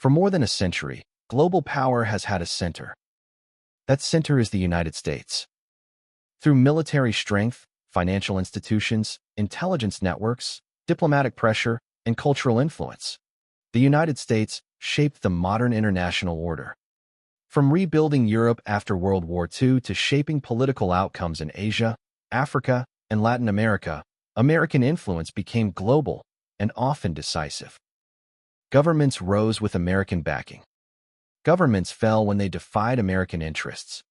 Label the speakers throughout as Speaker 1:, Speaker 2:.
Speaker 1: For more than a century, global power has had a center. That center is the United States. Through military strength, financial institutions, intelligence networks, diplomatic pressure, and cultural influence, the United States shaped the modern international order. From rebuilding Europe after World War II to shaping political outcomes in Asia, Africa, and Latin America, American influence became global and often decisive. Governments rose with American backing. Governments fell when they defied American interests.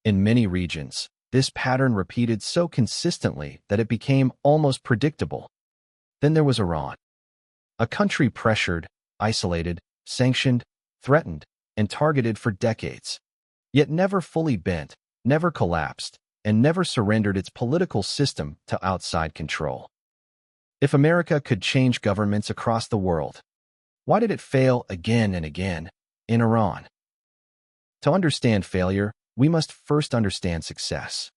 Speaker 1: In many regions, this pattern repeated so consistently that it became almost predictable. Then there was Iran, a country pressured, isolated, sanctioned, threatened, and targeted for decades, yet never fully bent, never collapsed, and never surrendered its political system to outside control. If America could change governments across the world, why did it fail again and again in Iran? To understand failure, we must first understand success.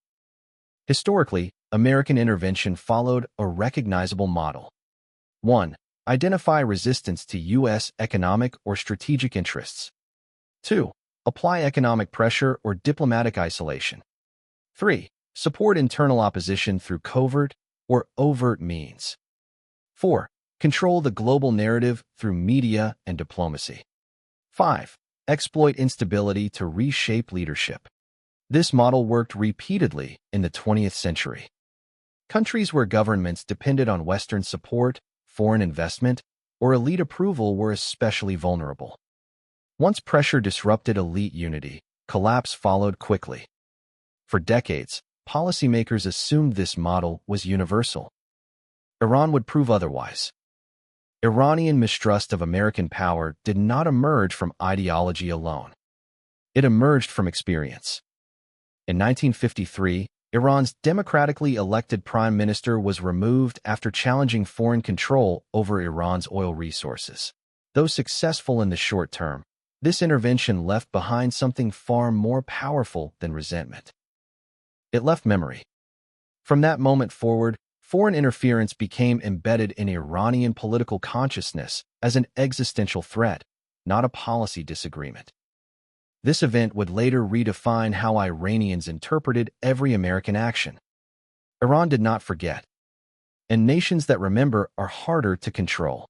Speaker 1: Historically, American intervention followed a recognizable model. 1. Identify resistance to U.S. economic or strategic interests. 2. Apply economic pressure or diplomatic isolation. 3. Support internal opposition through covert or overt means. 4. Control the global narrative through media and diplomacy. 5. Exploit instability to reshape leadership. This model worked repeatedly in the 20th century. Countries where governments depended on Western support, foreign investment, or elite approval were especially vulnerable. Once pressure disrupted elite unity, collapse followed quickly. For decades, policymakers assumed this model was universal. Iran would prove otherwise. Iranian mistrust of American power did not emerge from ideology alone. It emerged from experience. In 1953, Iran's democratically elected prime minister was removed after challenging foreign control over Iran's oil resources. Though successful in the short term, this intervention left behind something far more powerful than resentment. It left memory. From that moment forward, foreign interference became embedded in Iranian political consciousness as an existential threat, not a policy disagreement. This event would later redefine how Iranians interpreted every American action. Iran did not forget, and nations that remember are harder to control.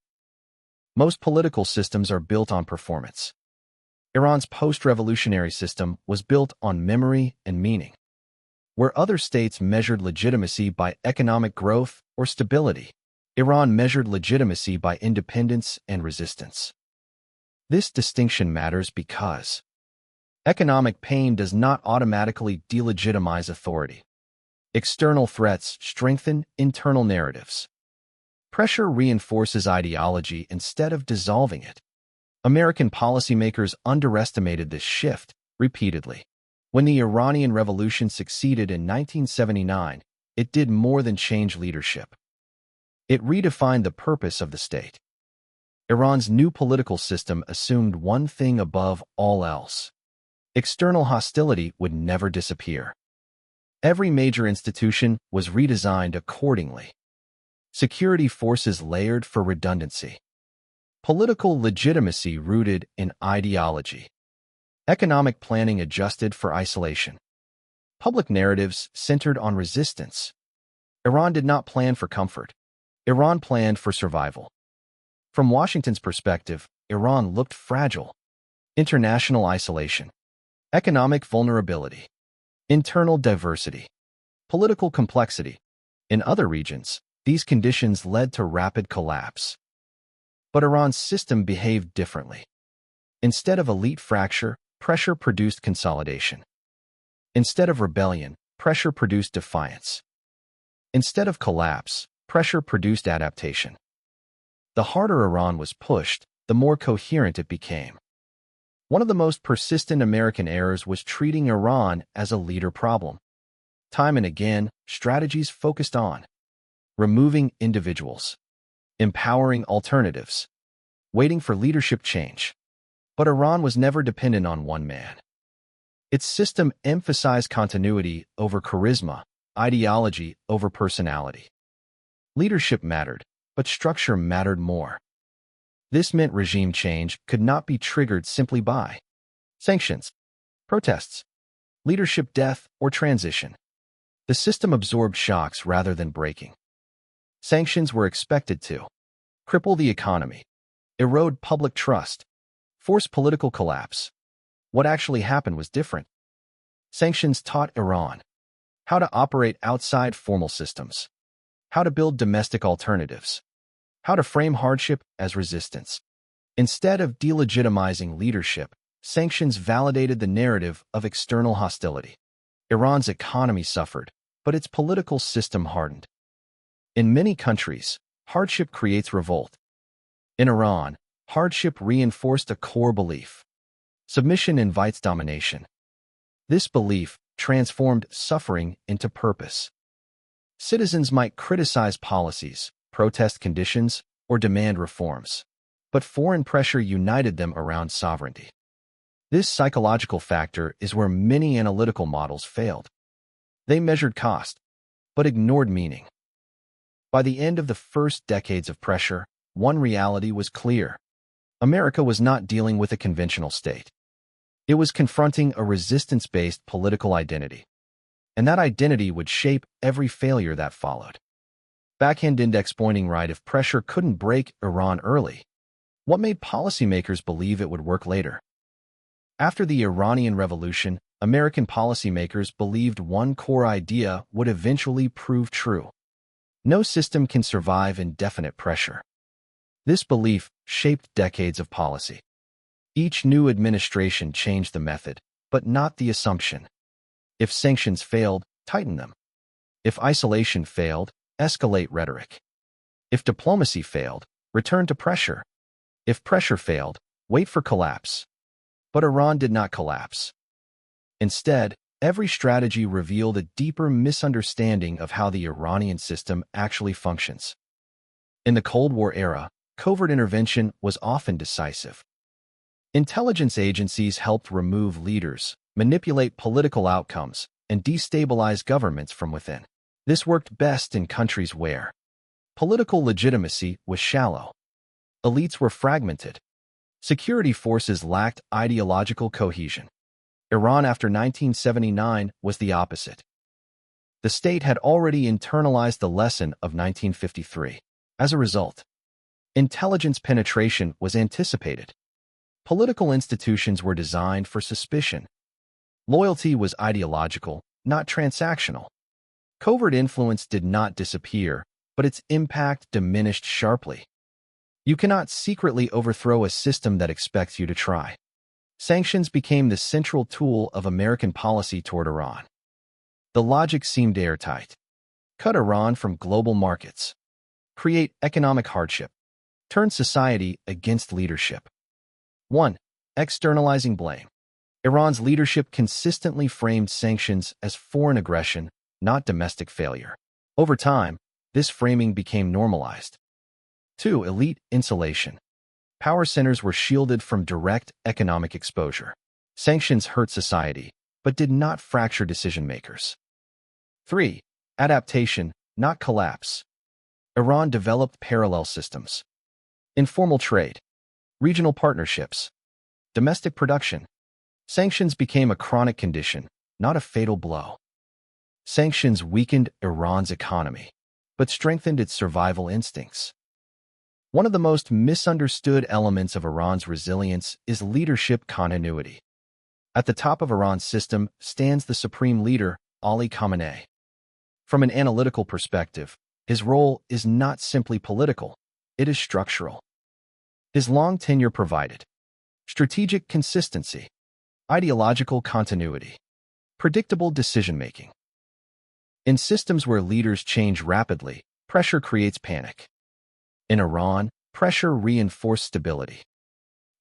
Speaker 1: Most political systems are built on performance. Iran's post-revolutionary system was built on memory and meaning. Where other states measured legitimacy by economic growth or stability, Iran measured legitimacy by independence and resistance. This distinction matters because economic pain does not automatically delegitimize authority. External threats strengthen internal narratives. Pressure reinforces ideology instead of dissolving it. American policymakers underestimated this shift repeatedly. When the Iranian Revolution succeeded in 1979, it did more than change leadership. It redefined the purpose of the state. Iran's new political system assumed one thing above all else: external hostility would never disappear. Every major institution was redesigned accordingly. Security forces layered for redundancy. Political legitimacy rooted in ideology. Economic planning adjusted for isolation. Public narratives centered on resistance. Iran did not plan for comfort. Iran planned for survival. From Washington's perspective, Iran looked fragile. International isolation. Economic vulnerability. Internal diversity. Political complexity. In other regions, these conditions led to rapid collapse. But Iran's system behaved differently. Instead of elite fracture, pressure produced consolidation. Instead of rebellion, pressure produced defiance. Instead of collapse, pressure produced adaptation. The harder Iran was pushed, the more coherent it became. One of the most persistent American errors was treating Iran as a leader problem. Time and again, strategies focused on removing individuals, empowering alternatives, waiting for leadership change. But Iran was never dependent on one man. Its system emphasized continuity over charisma, ideology over personality. Leadership mattered, but structure mattered more. This meant regime change could not be triggered simply by sanctions, protests, leadership death, or transition. The system absorbed shocks rather than breaking. Sanctions were expected to cripple the economy, erode public trust, force political collapse. What actually happened was different. Sanctions taught Iran how to operate outside formal systems, how to build domestic alternatives, how to frame hardship as resistance. Instead of delegitimizing leadership, sanctions validated the narrative of external hostility. Iran's economy suffered, but its political system hardened. In many countries, hardship creates revolt. In Iran, hardship reinforced a core belief. Submission invites domination. This belief transformed suffering into purpose. Citizens might criticize policies, protest conditions, or demand reforms, but foreign pressure united them around sovereignty. This psychological factor is where many analytical models failed. They measured cost, but ignored meaning. By the end of the first decades of pressure, one reality was clear. America was not dealing with a conventional state. It was confronting a resistance-based political identity, and that identity would shape every failure that followed. Backhand index pointing right: if pressure couldn't break Iran early, what made policymakers believe it would work later? After the Iranian Revolution, American policymakers believed one core idea would eventually prove true. No system can survive indefinite pressure. This belief shaped decades of policy. Each new administration changed the method, but not the assumption. If sanctions failed, tighten them. If isolation failed, escalate rhetoric. If diplomacy failed, return to pressure. If pressure failed, wait for collapse. But Iran did not collapse. Instead, every strategy revealed a deeper misunderstanding of how the Iranian system actually functions. In the Cold War era, covert intervention was often decisive. Intelligence agencies helped remove leaders, manipulate political outcomes, and destabilize governments from within. This worked best in countries where political legitimacy was shallow, elites were fragmented, security forces lacked ideological cohesion. Iran after 1979 was the opposite. The state had already internalized the lesson of 1953. As a result, intelligence penetration was anticipated. Political institutions were designed for suspicion. Loyalty was ideological, not transactional. Covert influence did not disappear, but its impact diminished sharply. You cannot secretly overthrow a system that expects you to try. Sanctions became the central tool of American policy toward Iran. The logic seemed airtight. Cut Iran from global markets. Create economic hardship. Turn society against leadership. 1. Externalizing blame. Iran's leadership consistently framed sanctions as foreign aggression, not domestic failure. Over time, this framing became normalized. 2. Elite insulation. Power centers were shielded from direct economic exposure. Sanctions hurt society, but did not fracture decision-makers. 3. Adaptation, not collapse. Iran developed parallel systems. Informal trade, regional partnerships, domestic production. Sanctions became a chronic condition, not a fatal blow. Sanctions weakened Iran's economy, but strengthened its survival instincts. One of the most misunderstood elements of Iran's resilience is leadership continuity. At the top of Iran's system stands the supreme leader, Ali Khamenei. From an analytical perspective, his role is not simply political, it is structural. His long tenure provided strategic consistency, ideological continuity, predictable decision-making. In systems where leaders change rapidly, pressure creates panic. In Iran, pressure reinforced stability.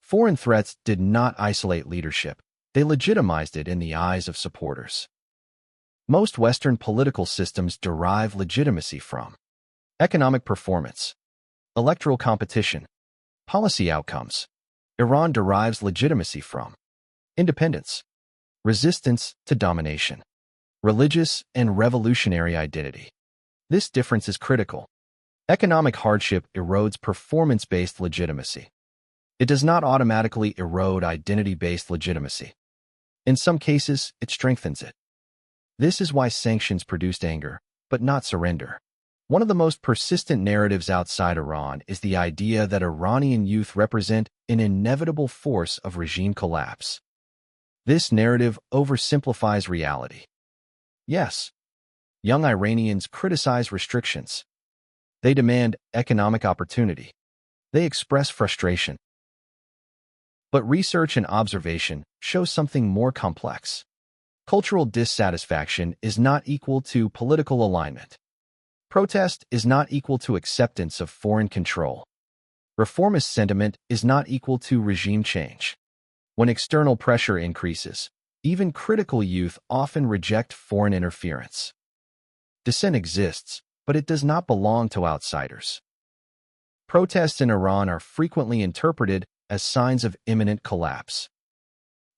Speaker 1: Foreign threats did not isolate leadership, they legitimized it in the eyes of supporters. Most Western political systems derive legitimacy from economic performance, electoral competition, policy outcomes. Iran derives legitimacy from independence, resistance to domination, religious and revolutionary identity. This difference is critical. Economic hardship erodes performance-based legitimacy. It does not automatically erode identity-based legitimacy. In some cases, it strengthens it. This is why sanctions produced anger, but not surrender. One of the most persistent narratives outside Iran is the idea that Iranian youth represent an inevitable force of regime collapse. This narrative oversimplifies reality. Yes, young Iranians criticize restrictions. They demand economic opportunity. They express frustration. But research and observation show something more complex. Cultural dissatisfaction is not equal to political alignment. Protest is not equal to acceptance of foreign control. Reformist sentiment is not equal to regime change. When external pressure increases, even critical youth often reject foreign interference. Dissent exists, but it does not belong to outsiders. Protests in Iran are frequently interpreted as signs of imminent collapse.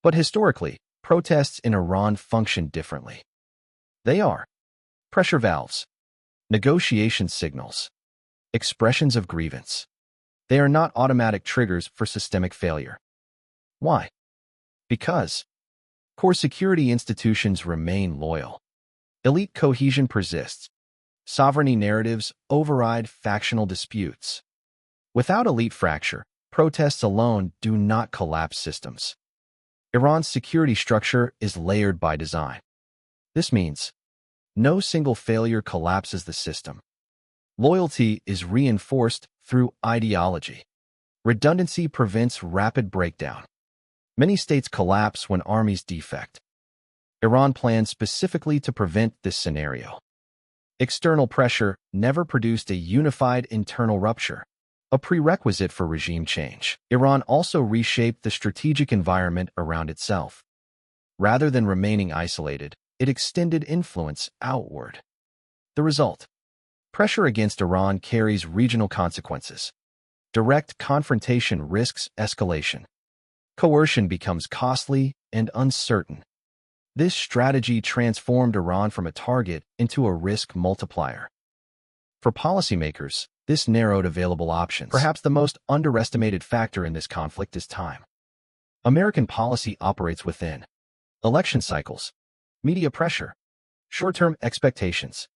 Speaker 1: But historically, protests in Iran function differently. They are pressure valves, negotiation signals, expressions of grievance. They are not automatic triggers for systemic failure. Why? Because core security institutions remain loyal. Elite cohesion persists. Sovereignty narratives override factional disputes. Without elite fracture, protests alone do not collapse systems. Iran's security structure is layered by design. This means no single failure collapses the system. Loyalty is reinforced through ideology. Redundancy prevents rapid breakdown. Many states collapse when armies defect. Iran plans specifically to prevent this scenario. External pressure never produced a unified internal rupture, a prerequisite for regime change. Iran also reshaped the strategic environment around itself. Rather than remaining isolated, it extended influence outward. The result: pressure against Iran carries regional consequences. Direct confrontation risks escalation. Coercion becomes costly and uncertain. This strategy transformed Iran from a target into a risk multiplier. For policymakers, this narrowed available options. Perhaps the most underestimated factor in this conflict is time. American policy operates within election cycles, media pressure, short-term expectations.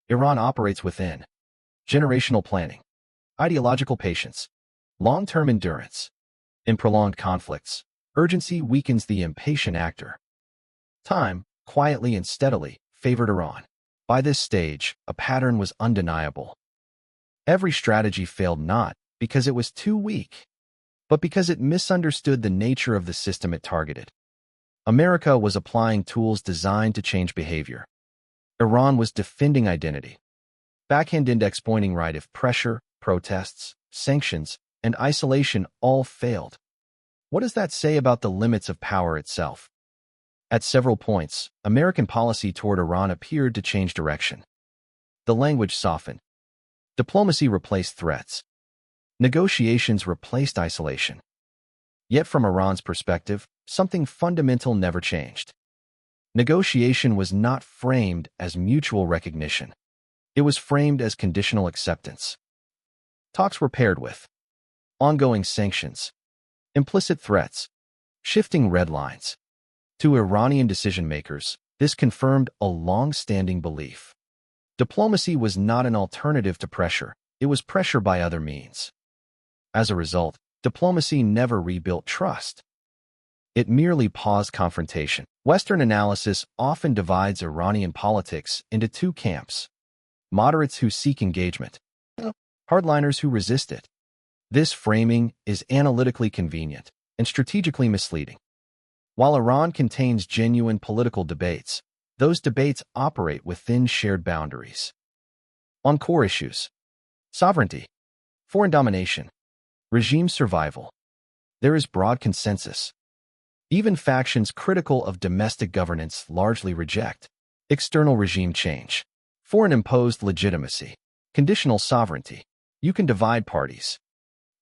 Speaker 1: Iran operates within generational planning, ideological patience, long-term endurance. In prolonged conflicts, urgency weakens the impatient actor. Time, quietly and steadily, favored Iran. By this stage, a pattern was undeniable. Every strategy failed not because it was too weak, but because it misunderstood the nature of the system it targeted. America was applying tools designed to change behavior. Iran was defending identity. Backhand index pointing right if pressure, protests, sanctions, and isolation all failed. What does that say about the limits of power itself? At several points, American policy toward Iran appeared to change direction. The language softened. Diplomacy replaced threats. Negotiations replaced isolation. Yet from Iran's perspective, something fundamental never changed. Negotiation was not framed as mutual recognition. It was framed as conditional acceptance. Talks were paired with ongoing sanctions, implicit threats, shifting red lines. To Iranian decision-makers, this confirmed a long-standing belief. Diplomacy was not an alternative to pressure, it was pressure by other means. As a result, diplomacy never rebuilt trust. It merely paused confrontation. Western analysis often divides Iranian politics into two camps: moderates who seek engagement, hardliners who resist it. This framing is analytically convenient and strategically misleading. While Iran contains genuine political debates, those debates operate within shared boundaries. On core issues: sovereignty, foreign domination, regime survival, there is broad consensus. Even factions critical of domestic governance largely reject external regime change, foreign-imposed legitimacy, conditional sovereignty. You can divide parties,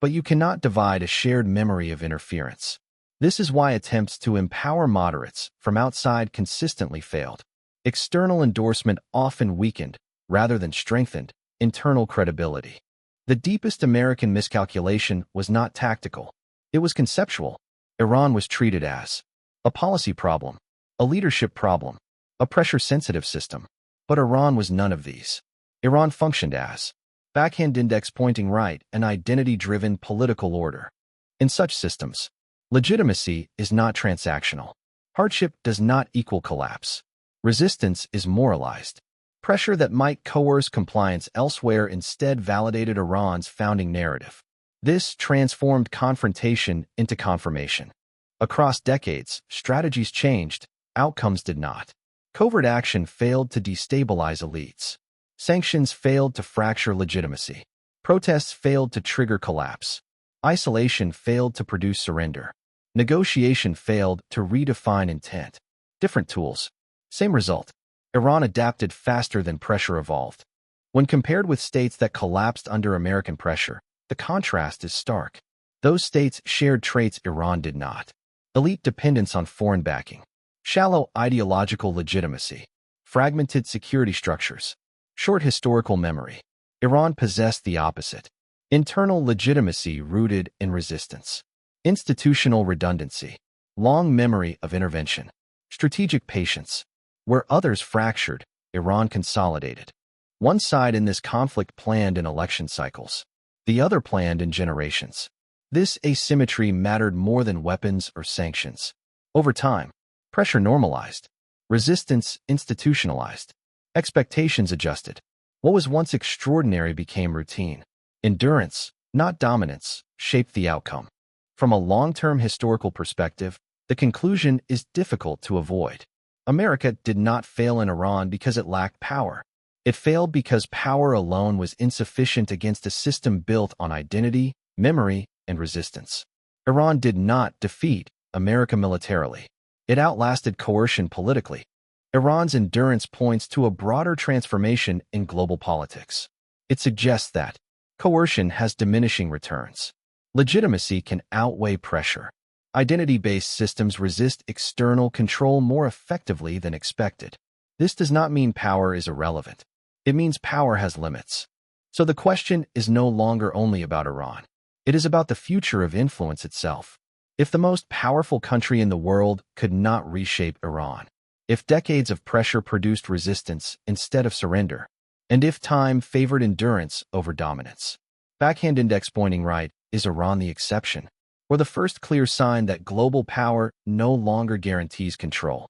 Speaker 1: but you cannot divide a shared memory of interference. This is why attempts to empower moderates from outside consistently failed. External endorsement often weakened, rather than strengthened, internal credibility. The deepest American miscalculation was not tactical. It was conceptual. Iran was treated as a policy problem, a leadership problem, a pressure-sensitive system. But Iran was none of these. Iran functioned as backhand index pointing right, an identity-driven political order. In such systems, legitimacy is not transactional. Hardship does not equal collapse. Resistance is moralized. Pressure that might coerce compliance elsewhere instead validated Iran's founding narrative. This transformed confrontation into confirmation. Across decades, strategies changed, outcomes did not. Covert action failed to destabilize elites. Sanctions failed to fracture legitimacy. Protests failed to trigger collapse. Isolation failed to produce surrender. Negotiation failed to redefine intent. Different tools. Same result. Iran adapted faster than pressure evolved. When compared with states that collapsed under American pressure, the contrast is stark. Those states shared traits Iran did not. Elite dependence on foreign backing. Shallow ideological legitimacy. Fragmented security structures. Short historical memory. Iran possessed the opposite. Internal legitimacy rooted in resistance. Institutional redundancy. Long memory of intervention. Strategic patience. Where others fractured, Iran consolidated. One side in this conflict planned in election cycles. The other planned in generations. This asymmetry mattered more than weapons or sanctions. Over time, pressure normalized. Resistance institutionalized. Expectations adjusted. What was once extraordinary became routine. Endurance, not dominance, shaped the outcome. From a long-term historical perspective, the conclusion is difficult to avoid. America did not fail in Iran because it lacked power. It failed because power alone was insufficient against a system built on identity, memory, and resistance. Iran did not defeat America militarily. It outlasted coercion politically. Iran's endurance points to a broader transformation in global politics. It suggests that coercion has diminishing returns. Legitimacy can outweigh pressure. Identity-based systems resist external control more effectively than expected. This does not mean power is irrelevant. It means power has limits. So the question is no longer only about Iran. It is about the future of influence itself. If the most powerful country in the world could not reshape Iran, if decades of pressure produced resistance instead of surrender, and if time favored endurance over dominance, backhand index pointing right, is Iran the exception, or the first clear sign that global power no longer guarantees control?